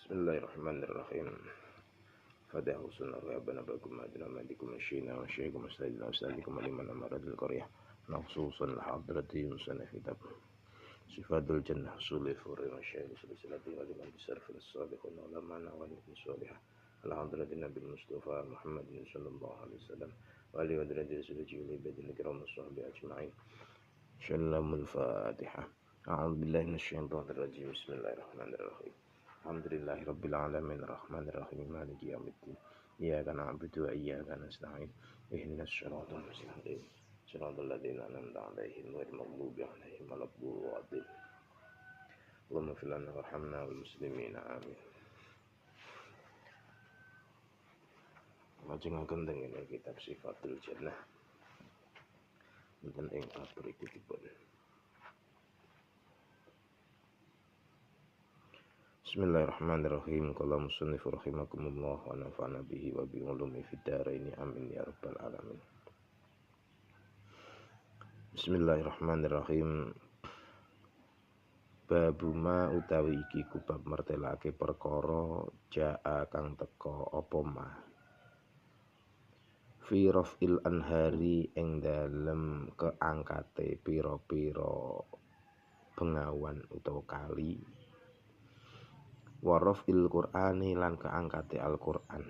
Bismillahirrahmanirrahim. Fadahu sunnah wa abana bakum madina madikum asyina wa syaikum asladina wasalikum aliman amaradil qaryah nafsusan hadrati yunsanah kitab sifadul jannah suli furi wa syaikum silsilati wa liman bisarfil sabiqun ulamana wa nikin salihah ala hadratin nabi Mustafa Muhammadin sallallahu alaihi wasallam wa alihi wa diradir suluji wa libadin kiram sahbi ajma'in. Shallamul Fatihah. A'udzu billahi minasyaitonir rajim. Bismillahirrahmanirrahim. Alhamdulillahirabbil alamin arrahmanir rahim maliki yaumiddin. Iyyaka na'budu wa iyyaka nasta'in. Ihdinas siratal mustaqim. Siratal ladzina an'amta 'alaihim ghairil maghdubi 'alaihim waladdallin. Allahumma ighfir lana warhamna wal muslimina amin. Majengaken teng kitab Sifatul Jannah. Wonten ing bab berikutipun. Bismillahirrahmanirrahim. Qala musannif rahimakumullah wa nafa'ana bihi wa bi ulumi fid dharain amin ya rabbal alamin. Bismillahirrahmanirrahim. Babu ma utawi iki kubab mertelake perkara jaa kang teka apa ma fi rafil anhari ing dalem keangkate pira-pira bengawan utawa kali waraf il Qur'ani lan keangkate Al-Qur'an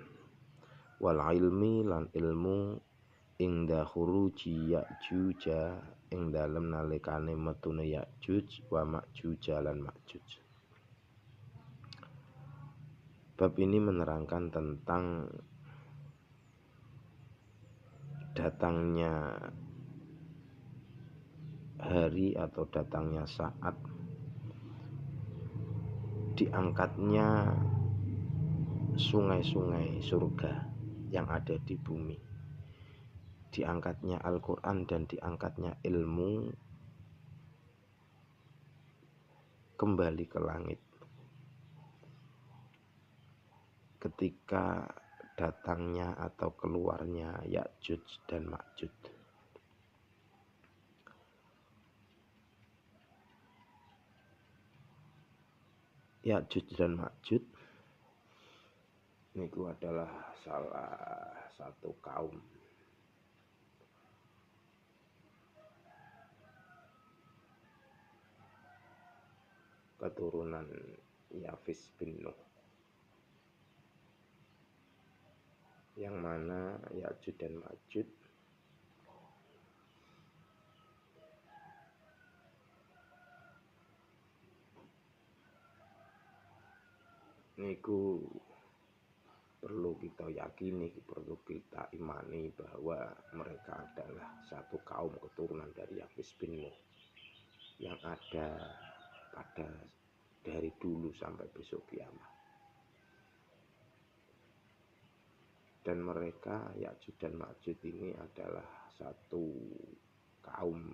wal ilmi lan ilmu ing khuruji Ya'juj ing dalem nalikane metune Ya'juj wa Ma'juj lan Ma'juj. Bab ini menerangkan tentang datangnya hari atau datangnya saat diangkatnya sungai-sungai surga yang ada di bumi, diangkatnya Al-Quran dan diangkatnya ilmu kembali ke langit ketika datangnya atau keluarnya Ya'juj dan Ma'juj. Ya'juj dan Ma'juj ini adalah salah satu kaum keturunan Yafis bin Nuh, yang mana Ya'juj dan Ma'juj niku perlu kita yakini, perlu kita imani bahwa mereka adalah satu kaum keturunan dari Yafis bin Nuh yang ada pada dari dulu sampai besok kiamat. Dan mereka Ya'juj dan Ma'juj ini adalah satu kaum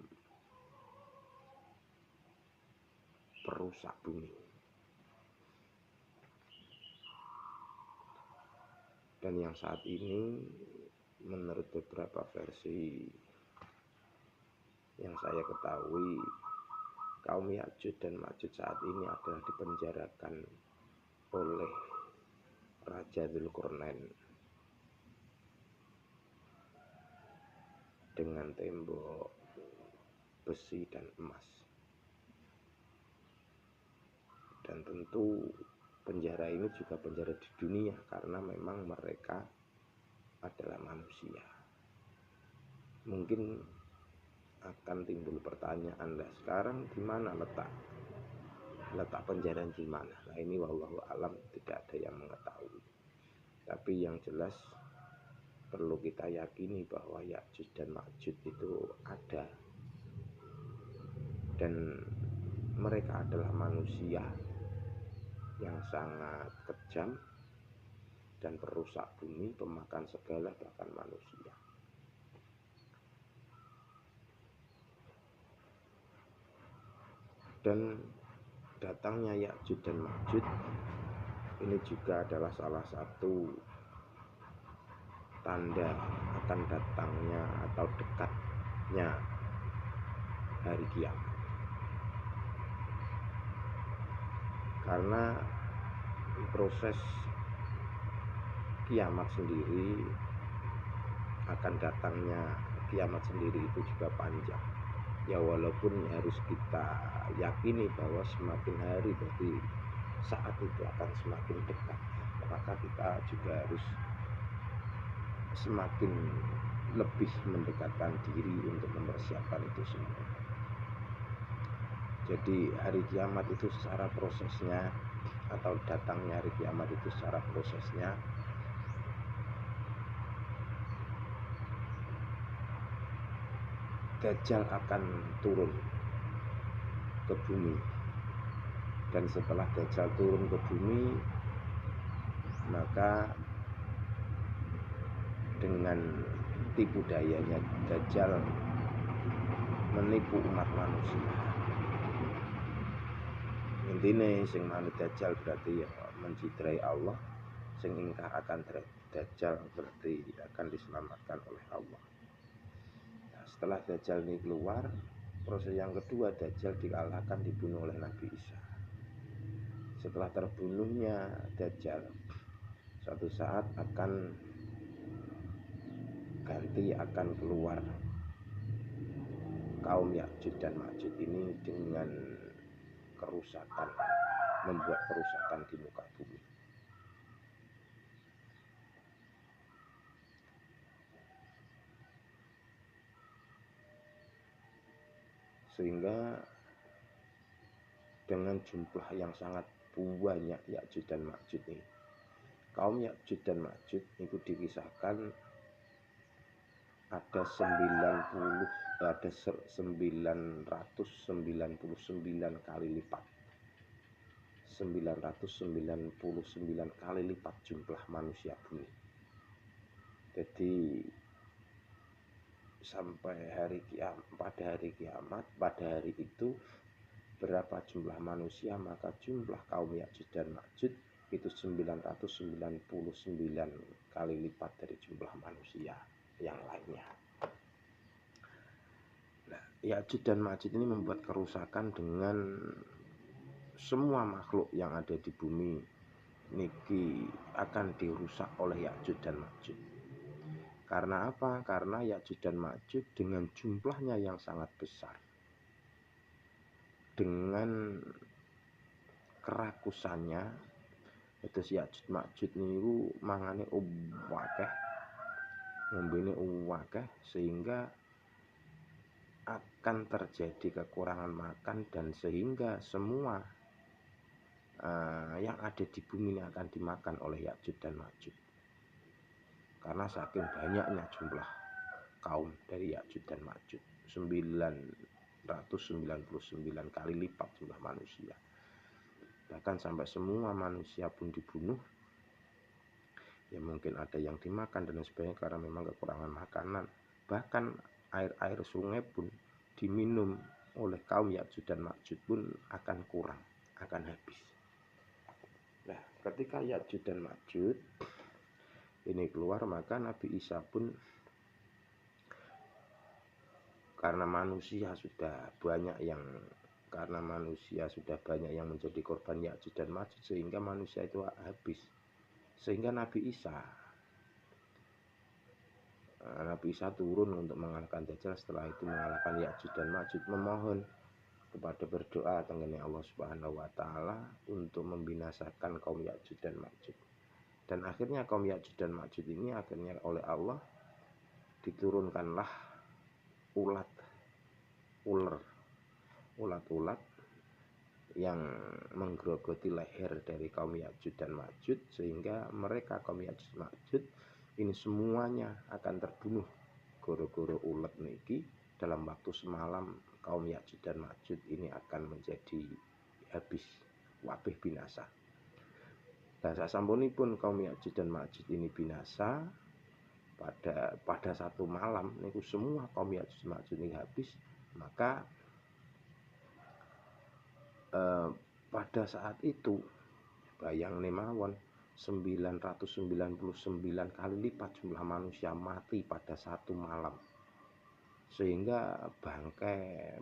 perusak bumi. Dan yang saat ini menurut beberapa versi yang saya ketahui, kaum Ya'juj dan Ma'juj saat ini adalah dipenjarakan oleh Raja Dzulqarnain dengan tembok besi dan emas. Dan tentu penjara ini juga penjara di dunia karena memang mereka adalah manusia. Mungkin akan timbul pertanyaan, lah sekarang di mana letak penjara di mana? Nah ini wallahu alam tidak ada yang mengetahui. Tapi yang jelas perlu kita yakini bahwa Ya'juj dan Ma'juj itu ada, dan mereka adalah manusia yang sangat kejam dan perusak bumi, pemakan segala bahkan manusia. Dan datangnya Ya'juj dan Ma'juj ini juga adalah salah satu tanda akan datangnya atau dekatnya hari kiamat. Karena proses kiamat sendiri, akan datangnya kiamat sendiri itu juga panjang. Ya walaupun harus kita yakini bahwa semakin hari berarti saat itu akan semakin dekat, maka kita juga harus semakin lebih mendekatkan diri untuk mempersiapkan itu semua. Jadi hari kiamat itu secara prosesnya, atau datangnya hari kiamat itu secara prosesnya, Dajjal akan turun ke bumi. Dan setelah Dajjal turun ke bumi, maka dengan tipu dayanya Dajjal menipu umat manusia. Intine sing manut Dajjal berarti ya mencidrai Allah, sing ingkar akan Dajjal berarti akan diselamatkan oleh Allah. Nah, setelah Dajjal ini keluar, proses yang kedua, Dajjal dikalahkan, dibunuh oleh Nabi Isa. Setelah terbunuhnya Dajjal, suatu saat akan keluar kaum Ya'juj dan Ma'juj ini dengan kerusakan, membuat kerusakan di muka bumi. Sehingga dengan jumlah yang sangat banyak Ya'juj dan Ma'juj ini, kaum Ya'juj dan Ma'juj itu dikisahkan ada 999 kali lipat. 999 kali lipat jumlah manusia bumi. Jadi sampai pada hari kiamat, pada hari itu berapa jumlah manusia, maka jumlah kaum Ya'juj dan Ma'juj itu 999 kali lipat dari jumlah manusia yang lainnya. Nah, Ya'juj dan Ma'juj ini membuat kerusakan dengan semua makhluk yang ada di bumi niki akan dirusak oleh Ya'juj dan Ma'juj. Karena apa? Karena Ya'juj dan Ma'juj dengan jumlahnya yang sangat besar, dengan kerakusannya, itu Ya'juj Ma'juj niku mangane akeh, ngombene akeh, sehingga akan terjadi kekurangan makan, dan sehingga semua yang ada di bumi ini akan dimakan oleh Ya'juj dan Ma'juj. Karena saking banyaknya jumlah kaum dari Ya'juj dan Ma'juj, 999 kali lipat jumlah manusia. Bahkan sampai semua manusia pun dibunuh. Ya mungkin ada yang dimakan dan sebagainya karena memang kekurangan makanan. Bahkan air sungai pun diminum oleh kaum Ya'juj dan Ma'juj pun akan kurang, akan habis. Nah, ketika Ya'juj dan Ma'juj ini keluar, maka Nabi Isa pun, karena manusia sudah banyak yang menjadi korban Ya'juj dan Ma'juj, sehingga manusia itu habis. Sehingga Nabi Isa turun untuk mengalahkan Dajjal. Setelah itu mengalahkan Ya'juj dan Ma'juj, memohon kepada berdoa tenggene Allah Subhanahu wa taala untuk membinasakan kaum Ya'juj dan Ma'juj. Dan akhirnya kaum Ya'juj dan Ma'juj ini akhirnya oleh Allah diturunkanlah ulat-ulat yang menggerogoti leher dari kaum Ya'juj dan Ma'juj, sehingga mereka kaum Ya'juj dan Ma'juj ini semuanya akan terbunuh goro-goro ulat niki. Dalam waktu semalam kaum Ya'juj dan Ma'juj ini akan menjadi habis, wabih binasa. Dan sasampunipun kaum Ya'juj dan Ma'juj ini binasa, pada satu malam niku semua kaum Ya'juj dan Ma'juj ini habis. Maka pada saat itu bayangne mawon 999 kali lipat jumlah manusia mati pada satu malam. Sehingga bangkai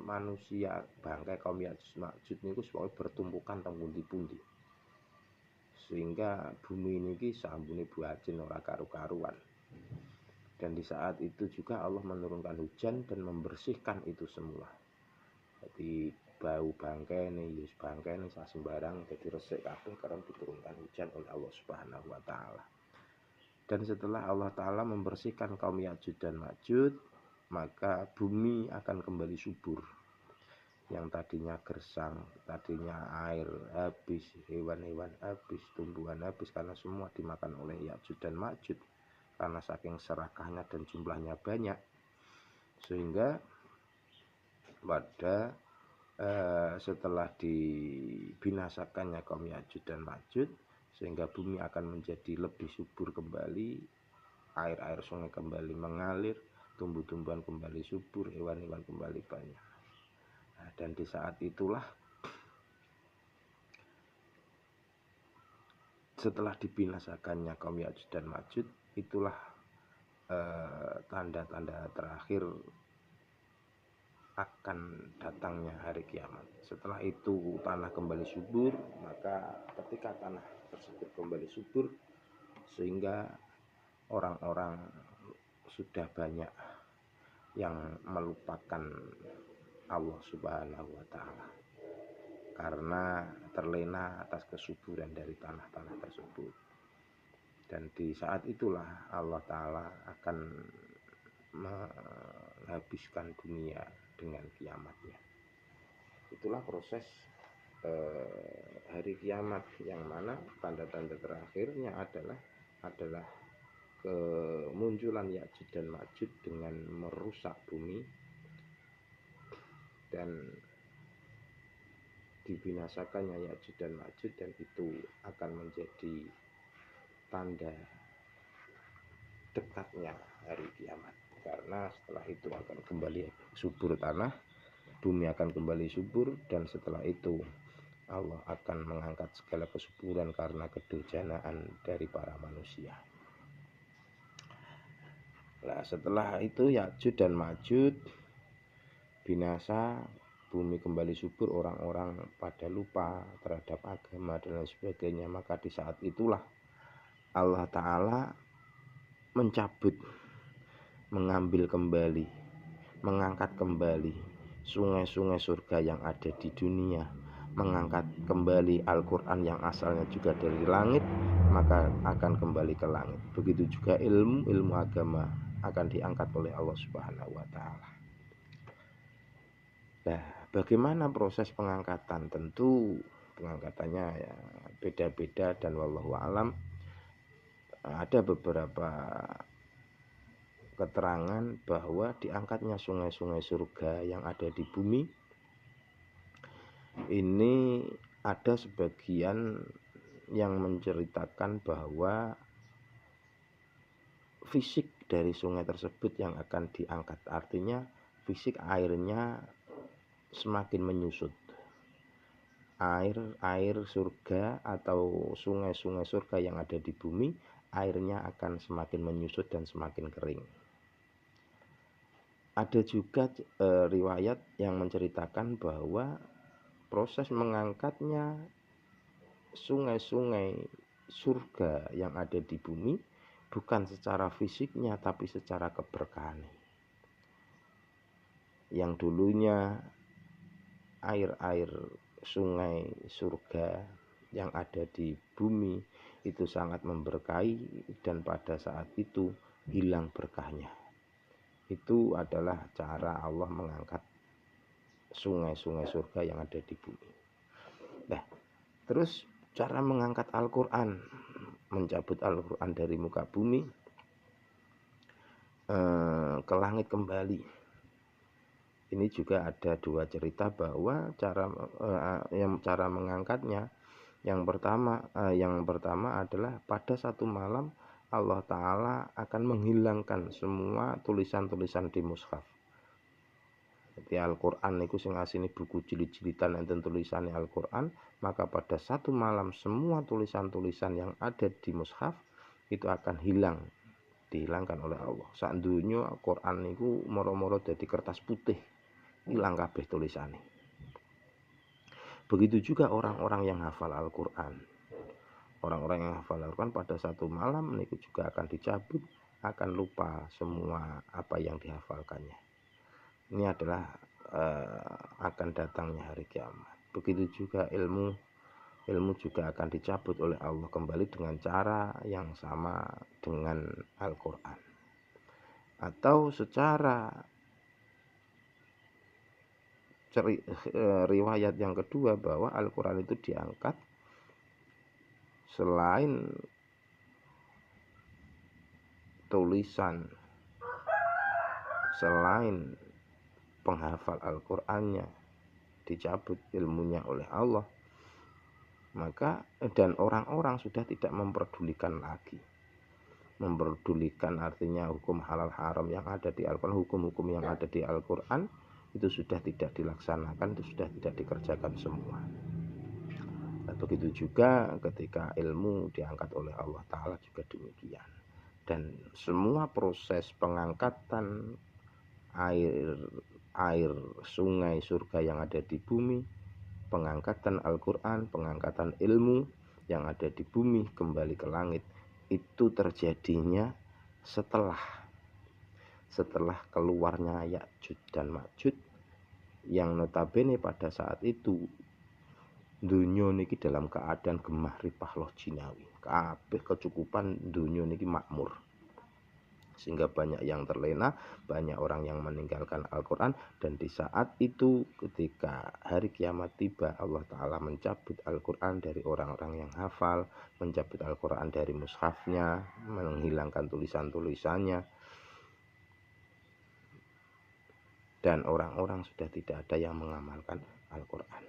kaum Ya'juj Ma'juj niku semuanya bertumpukan teng pundi-pundi. sehingga bumi ini sambune buajen ora karu-karuan. Dan di saat itu juga Allah menurunkan hujan dan membersihkan itu semua. Jadi bau bangkene, yus bangkene sasembarang jadi resik kabeh karena diturunkan hujan oleh Allah Subhanahu wa taala. Dan setelah Allah taala membersihkan kaum Ya'juj dan Ma'juj, maka bumi akan kembali subur. Yang tadinya gersang, tadinya air habis, hewan-hewan habis, tumbuhan habis karena semua dimakan oleh Ya'juj dan Ma'juj. Karena saking serakahnya dan jumlahnya banyak, sehingga pada setelah dibinasakannya kaum Ya'juj dan Ma'juj, sehingga bumi akan menjadi lebih subur kembali, air-air sungai kembali mengalir, tumbuh-tumbuhan kembali subur, hewan-hewan kembali banyak. Nah, dan di saat itulah setelah dibinasakannya kaum Ya'juj dan Ma'juj, itulah tanda-tanda terakhir akan datangnya hari kiamat. Setelah itu tanah kembali subur, maka ketika tanah tersebut kembali subur, sehingga orang-orang sudah banyak yang melupakan Allah Subhanahu wa taala karena terlena atas kesuburan dari tanah-tanah tersebut. Dan di saat itulah Allah taala akan menghabiskan dunia dengan kiamatnya. Itulah proses hari kiamat, yang mana tanda-tanda terakhirnya adalah kemunculan Ya'juj dan Ma'juj dengan merusak bumi dan dibinasakannya Ya'juj dan Ma'juj, dan itu akan menjadi tanda dekatnya hari kiamat. Karena setelah itu akan kembali subur tanah, bumi akan kembali subur, dan setelah itu Allah akan mengangkat segala kesuburan karena kedurjanaan dari para manusia. Nah, setelah itu Ya'juj dan Ma'juj binasa, bumi kembali subur, orang-orang pada lupa terhadap agama dan lain sebagainya. Maka di saat itulah Allah Ta'ala mencabut, mengambil kembali, mengangkat kembali sungai-sungai surga yang ada di dunia, mengangkat kembali Al-Quran yang asalnya juga dari langit, maka akan kembali ke langit. Begitu juga ilmu agama akan diangkat oleh Allah Subhanahu wa taala. Nah, bagaimana proses pengangkatan? Tentu pengangkatannya ya beda-beda, dan wallahu alam ada beberapa keterangan bahwa diangkatnya sungai-sungai surga yang ada di bumi ini, ada sebagian yang menceritakan bahwa fisik dari sungai tersebut yang akan diangkat, artinya fisik airnya semakin menyusut. Air surga atau sungai-sungai surga yang ada di bumi, airnya akan semakin menyusut dan semakin kering. Ada juga riwayat yang menceritakan bahwa proses mengangkatnya sungai-sungai surga yang ada di bumi bukan secara fisiknya, tapi secara keberkahan. Yang dulunya air-air sungai surga yang ada di bumi itu sangat memberkahi, dan pada saat itu hilang berkahnya. Itu adalah cara Allah mengangkat sungai-sungai surga yang ada di bumi. Nah, terus cara mengangkat Al-Quran, mencabut Al-Quran dari muka bumi ke langit kembali. Ini juga ada dua cerita bahwa cara mengangkatnya. Yang pertama adalah pada satu malam Allah Ta'ala akan menghilangkan semua tulisan-tulisan di mushaf. Jadi Al-Quran itu sing asine buku jilid-jilidan enten tulisannya Al-Quran, maka pada satu malam semua tulisan-tulisan yang ada di mushaf itu akan hilang, dihilangkan oleh Allah. Sak donya Al-Quran itu moro-moro dadi kertas putih, hilang kabeh tulisane. Begitu juga orang-orang yang hafal Al-Quran. orang-orang yang hafal Al-Quran pada satu malam niku juga akan dicabut, akan lupa semua apa yang dihafalkannya. Ini adalah akan datangnya hari kiamat. Begitu juga ilmu juga akan dicabut oleh Allah kembali dengan cara yang sama dengan Al-Quran. Atau secara riwayat yang kedua bahwa Al-Quran itu diangkat selain tulisan, selain penghafal Al-Qur'annya dicabut ilmunya oleh Allah, maka dan orang-orang sudah tidak memperdulikan lagi. Memperdulikan artinya hukum halal haram yang ada di Al-Quran, hukum-hukum yang ada di Al-Quran itu sudah tidak dilaksanakan, itu sudah tidak dikerjakan semua. Nah, begitu juga ketika ilmu diangkat oleh Allah Ta'ala juga demikian. Dan semua proses pengangkatan air sungai surga yang ada di bumi, pengangkatan Al-Quran, pengangkatan ilmu yang ada di bumi kembali ke langit, itu terjadinya setelah keluarnya Ya'juj dan Ma'juj, yang notabene pada saat itu dunia niki dalam keadaan gemah ripah loh jinawi, kabeh kecukupan dunia niki makmur, sehingga banyak yang terlena, banyak orang yang meninggalkan Al-Quran. Dan di saat itu ketika hari kiamat tiba, Allah Ta'ala mencabut Al-Quran dari orang-orang yang hafal, mencabut Al-Quran dari mushafnya, menghilangkan tulisan-tulisannya, dan orang-orang sudah tidak ada yang mengamalkan Al-Quran.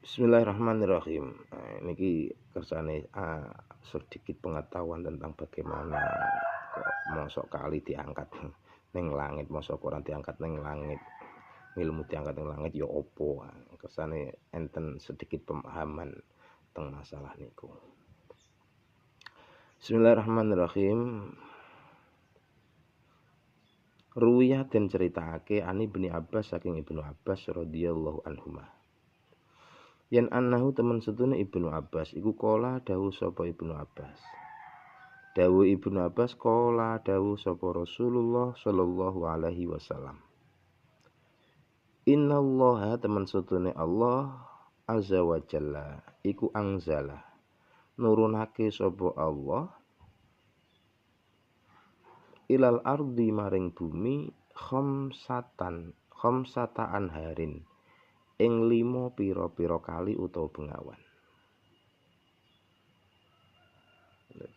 Bismillahirrahmanirrahim. Niki kersane sedikit pengetahuan tentang bagaimana kok mosok kali diangkat ning langit, mosok Quran diangkat ning langit, ilmu diangkat ning langit ya opo. Kersane enten sedikit pemahaman tentang masalah niku. Bismillahirrahmanirrahim. Ruwiyah den ceritake ani Ibnu Abbas saking Ibnu Abbas radhiyallahu anhuma. Yen annahu temen setune Ibnu Abbas iku kala dawuh sapa Ibnu Abbas. Dawuh Ibnu Abbas kala dawuh sapa Rasulullah sallallahu alaihi wasallam. Innallaha temen setune Allah azza wa jalla iku angzala nurunake sapa Allah ilal ardi maring bumi khamsata anharin ing 5 pira-pira kali utawa bengawan.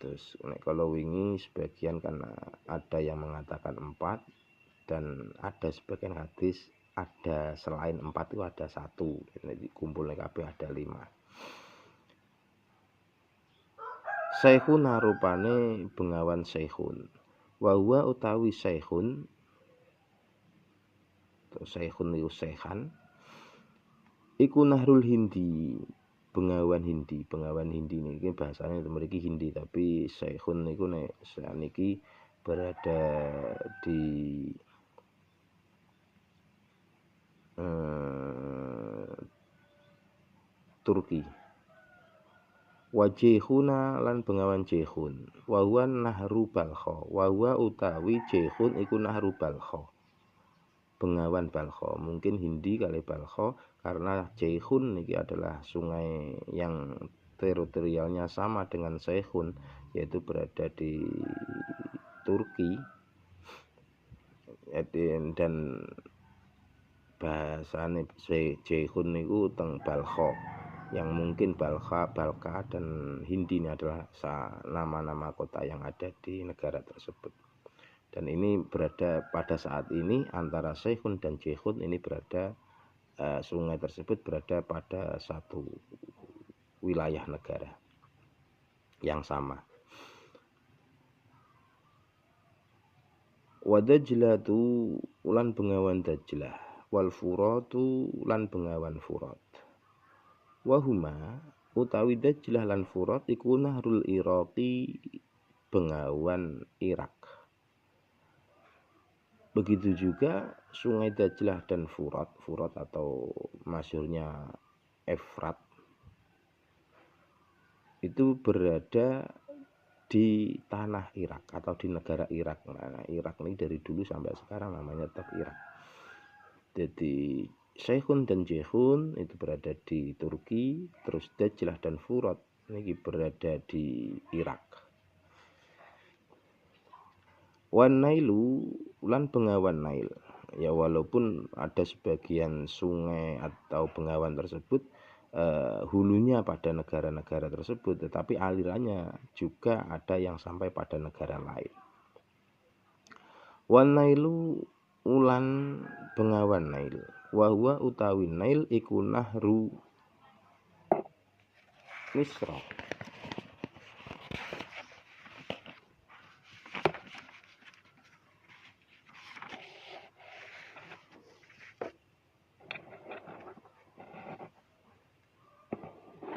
Terus kalau wingi sebagian karena ada yang mengatakan 4 dan ada sebagian hadis ada selain 4 itu ada 1. Jadi kumpulnya kabeh ada 5. Syekhun rupane bengawan syekhun. Wa huwa utawi syekhun. Syekhun iku sekhan. Iku Nahrul Hindi, bengawan Hindi. Bengawan Hindi niki bahasane mriki Hindi, tapi Syekhun niku nek saniki berada di Turki. Wajihuna lan bengawan Jehun. Wa huwa Nahru Balkha. Wa huwa utawi Jehun iku Nahru Balkha. Bengawan Balkha. Mungkin Hindi kali Balkha karena Jehun niki adalah sungai yang teritorialnya sama dengan Syekhun, yaitu berada di Turki. Dan bahasane Jehun niku teng Balkha, yang mungkin Balkha dan Hindi ini adalah nama-nama kota yang ada di negara tersebut. Dan ini berada pada saat ini antara Syekhun dan Jehun ini berada sungai tersebut berada pada satu wilayah negara yang sama. Wa Dajlatu lan bengawan Dajlah, wal Furatu lan bengawan Furat. Wa huma utawi Dajlah lan Furat iku Nahrul Iraqi, bengawan Irak. Begitu juga sungai Dajlah dan Furat atau masyhurnya Efrat itu berada di tanah Irak atau di negara Irak. Nah, Irak ini dari dulu sampai sekarang namanya tetap Irak. Jadi Syekhun dan Jehun itu berada di Turki, terus Dajlah dan Furat ini berada di Irak. Wan Nailu lan Bengawan Nail. Ya walaupun ada sebagian sungai atau bengawan tersebut hulunya pada negara-negara tersebut, tetapi alirannya juga ada yang sampai pada negara lain. Wan Nailu ulan Bengawan Nail. Wa huwa utawi Nail iku nahru Misra.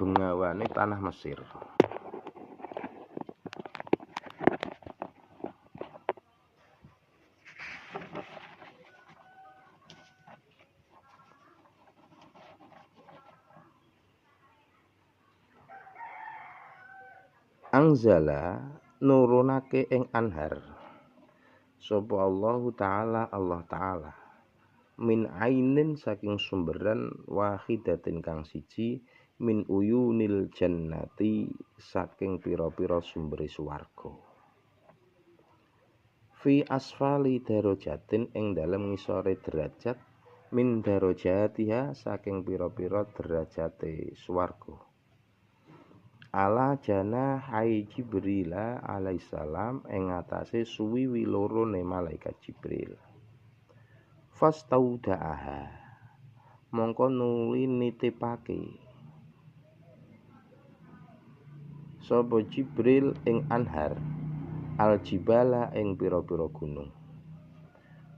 Bengawane tanah Mesir. Angzala nurunake ing anhar sapa Allah Ta'ala min ainin saking sumberan wahidatin kang siji min uyunil jannati saking pira-pira sumbere swarga fi asfali darajatin ing dalem ngisore derajat min darajatiha saking pira-pira derajate swarga ala jana hai Jibril alaihissalam ing atase suwiwi lorone malaikat Jibril fastaudaaha mongko nuli nitipake sapa Jibril ing anhar aljibala ing pira-pira gunung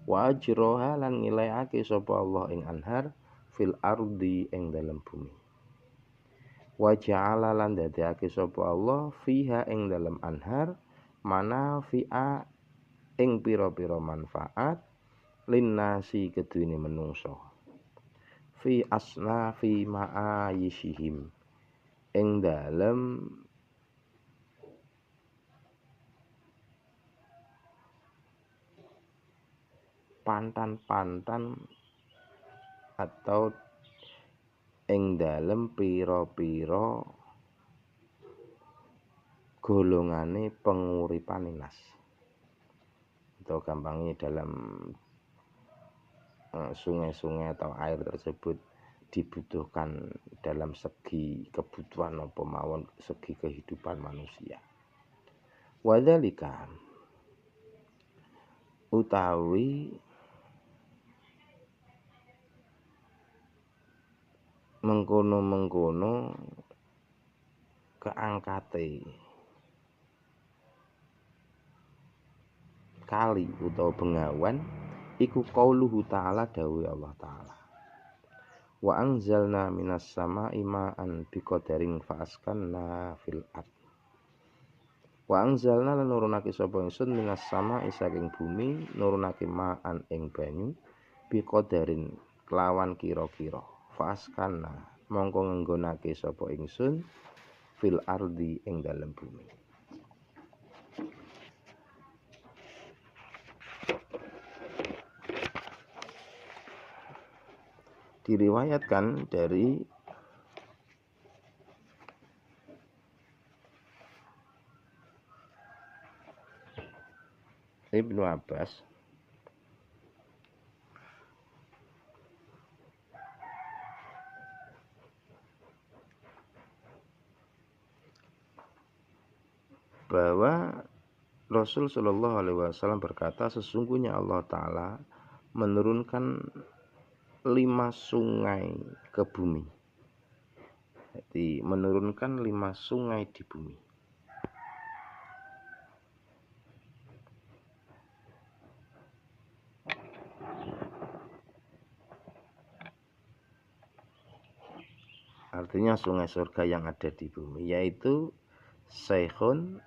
wa ajroha lan ngilekake sapa Allah ing anhar fil ardi ing dalem bumi wa ja'ala lan dadekake sapa Allah fiha ing dalem anhar manafi'a ing pira-pira manfaat linnasi keduwene menungso fi asnafi ma'ayishihim ing dalem pantan-pantan atau ing dalem pira-pira golongane penguripane nas atau gampangnya dalam sungai-sungai atau air tersebut dibutuhkan dalam segi kebutuhan apa mawon segi kehidupan manusia. Wadzalika utawi mengkono-mengkono keangkate kali utawa bengawan iku qauluhu ta'ala dawuh Allah Ta'ala wa anzalna minas sama'i ma'an biqadarin fa'askanna fil ard wa anzalna lan nurunake sapa ingsun minas sama'i saking bumi nurunake ma'an ing banyu biqadarin kelawan kira-kira fa'askanna mongko ngenggonake sapa ingsun fil ardi ing dalem bumi. Diriwayatkan dari Ibnu Abbas bahwa Rasul Shallallahu Alaihi Wasallam berkata sesungguhnya Allah Ta'ala menurunkan 5 sungai ke bumi. Jadi menurunkan 5 sungai di bumi. Artinya sungai surga yang ada di bumi, yaitu Saikhun,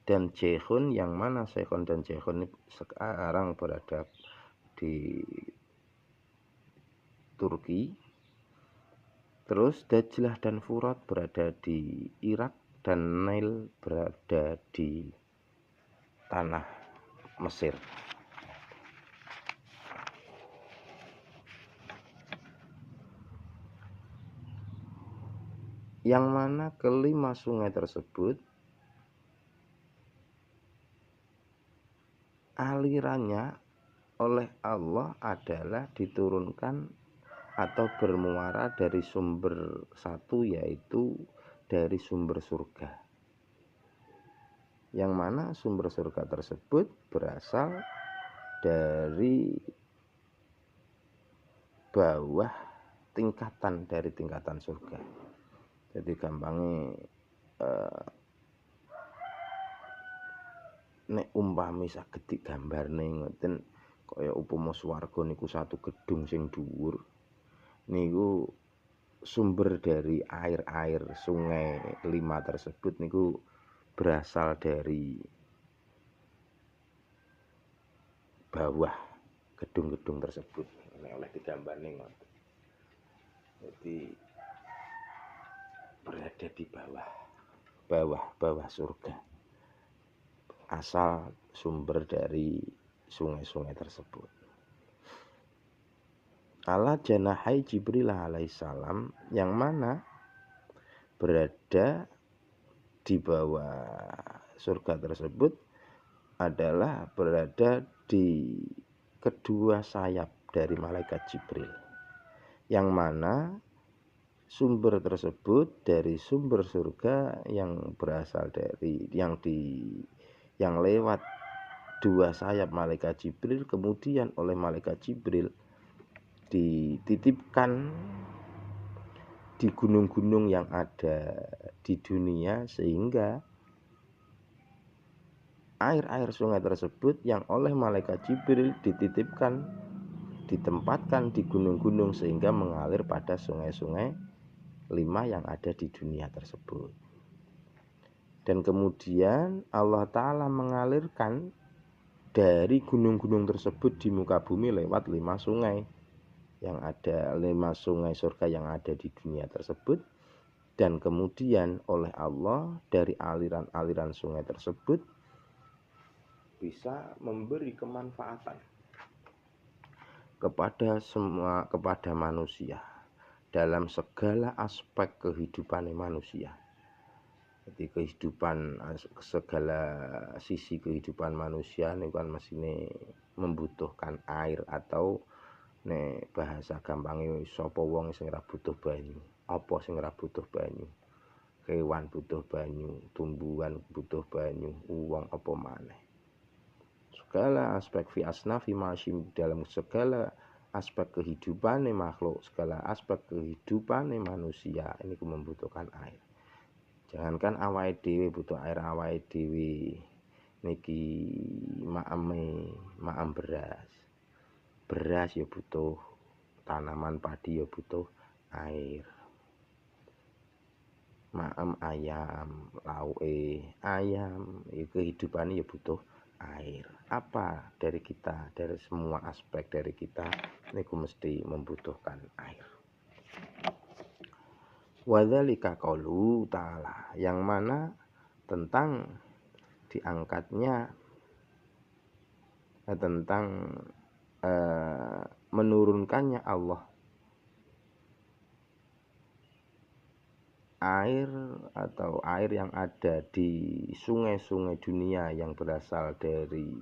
dan Ceyhun, yang mana Ceyhun dan Ceyhun ini sekarang berada di Turki. Terus Dajlah dan Furat berada di Irak, dan Nile berada di tanah Mesir. Yang mana kelima sungai tersebut alirannya oleh Allah adalah diturunkan atau bermuara dari sumber satu, yaitu dari sumber surga. Yang mana sumber surga tersebut berasal dari bawah tingkatan dari tingkatan surga. Jadi gampangnya nek umpami saged digambarne ngoten, kaya upama swarga niku satu gedung sing dhuwur. Niku sumber dari air sungai 5 tersebut niku berasal dari bawah gedung-gedung tersebut. Nek oleh digambarne ngoten. Jadi berada di bawah surga, asal sumber dari sungai-sungai tersebut. Ala janahai Jibril alaihissalam, yang mana berada di bawah surga tersebut adalah berada di kedua sayap dari malaikat Jibril, yang mana sumber tersebut dari sumber surga yang berasal dari yang lewat dua sayap malaikat Jibril, kemudian oleh malaikat Jibril dititipkan di gunung-gunung yang ada di dunia, sehingga air-air sungai tersebut yang oleh malaikat Jibril ditempatkan di gunung-gunung sehingga mengalir pada sungai-sungai 5 yang ada di dunia tersebut. Dan kemudian Allah Ta'ala mengalirkan dari gunung-gunung tersebut di muka bumi lewat 5 sungai yang ada, 5 sungai surga yang ada di dunia tersebut. Dan kemudian oleh Allah dari aliran-aliran sungai tersebut bisa memberi kemanfaatan kepada manusia dalam segala aspek kehidupan manusia. Jadi segala sisi kehidupan manusia ini kan mesine membutuhkan air, atau nek bahasa gampangnya sapa wong sing ora butuh banyu. Apa sing ora butuh banyu? Kewan butuh banyu, tumbuhan butuh banyu, wong apa maneh. Segala aspek fi asnafi masyim, dalam segala aspek kehidupan makhluk, segala aspek kehidupan manusia ini membutuhkan air. Jangankan awake dhewe butuh air, awake dhewe niki maem beras ya butuh, tanaman padi ya butuh air. Maem ayam, lauke ayam, kehidupan ya butuh air. Apa dari kita, dari semua aspek dari kita niku mesti membutuhkan air. Wadzalika qaulu ta'ala, yang mana tentang diangkatnya tentang menurunkannya Allah air atau air yang ada di sungai-sungai dunia yang berasal dari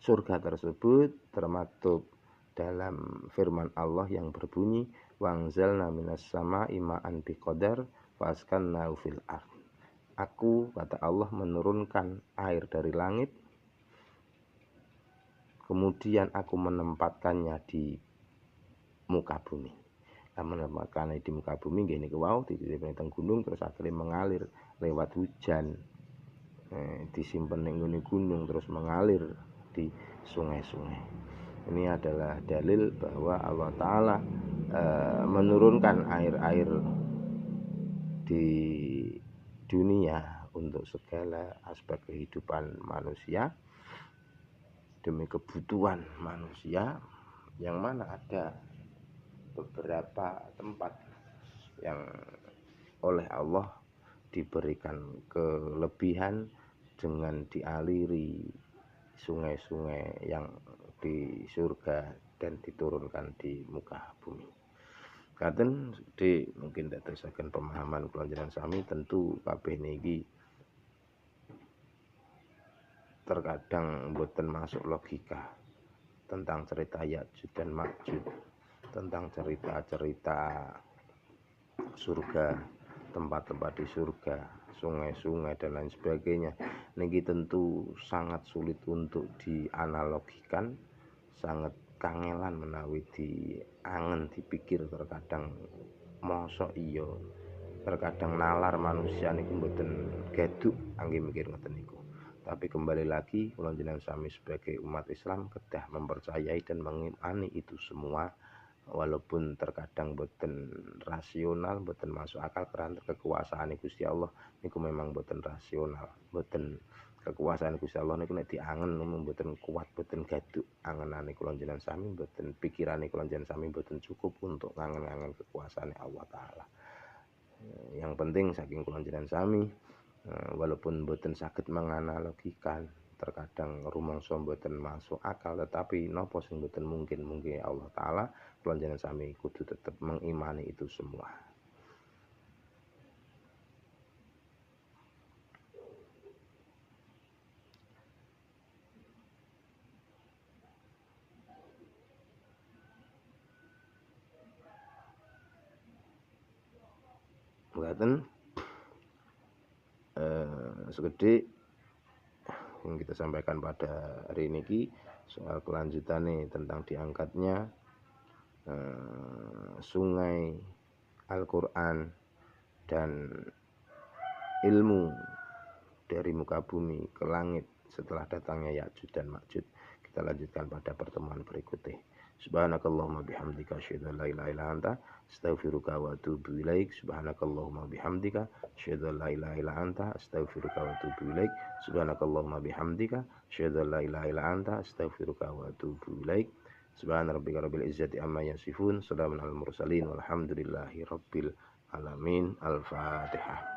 surga tersebut, termaktub dalam firman Allah yang berbunyi wangzalna minas sama'i ma'an biqadar faskannahu fil ardh. Aku, kata Allah, menurunkan air dari langit, kemudian aku menempatkannya di muka bumi. Menempatkannya di muka bumi gini ke wau dititipne teng gunung, terus akhirnya mengalir lewat hujan, disimpen ning gunung terus mengalir di sungai-sungai. Ini adalah dalil bahwa Allah Ta'ala menurunkan air-air di dunia untuk segala aspek kehidupan manusia, demi kebutuhan manusia, yang mana ada beberapa tempat yang oleh Allah diberikan kelebihan dengan dialiri sungai-sungai yang di surga dan diturunkan di muka bumi. Katen di mungkin dadosaken pemahaman kula njenengan sami, tentu kabeh niki terkadang mboten masuk logika tentang cerita Ya'juj dan Ma'juj, tentang cerita-cerita surga, tempat-tempat di surga, sungai-sungai dan lain sebagainya. Niki tentu sangat sulit untuk dianalogikan, sangat kangelan menawi diangen dipikir. Terkadang mosok iya, terkadang nalar manusia niku mboten geduk angge mikir ngoten niku. Tapi kembali lagi kula njenengan sami sebagai umat Islam kedah mempercayai dan mengimani itu semua, walaupun terkadang boten rasional, boten masuk akal karena kekuasaan Gusti Allah niku memang boten rasional, boten kekuasaan Gusti Allah niku nek diangen boten kuat, boten gaduk angenane kula njenengan sami, boten pikirane kula njenengan sami boten cukup untuk ngangen-angen kekuasaan Allah taala. Yang penting saking kula njenengan sami, walaupun boten saged menganalogikan, terkadang rumangsa mboten masuk akal, tetapi napa sing mboten mungkin Allah taala, kula njenengan sami kudu tetep mengimani itu semua. Mboten sekedhik yang kita sampaikan pada hari ini soal kelanjutannya tentang diangkatnya sungai Al-Quran dan ilmu dari muka bumi ke langit setelah datangnya Ya'juj dan Ma'juj. Kita lanjutkan pada pertemuan berikutnya. Subhanakallahumma bihamdika asyhadu an la ilaha illa anta astaghfiruka wa atubu ilaik. Subhanakallahumma bihamdika asyhadu an la ilaha illa anta astaghfiruka wa atubu ilaik. Subhanakallahumma bihamdika asyhadu an la ilaha illa anta astaghfiruka wa atubu ilaik. Subhana rabbika rabbil izzati amma yasifun, salamun alal mursalin walhamdulillahi rabbil alamin. Al-Fatihah.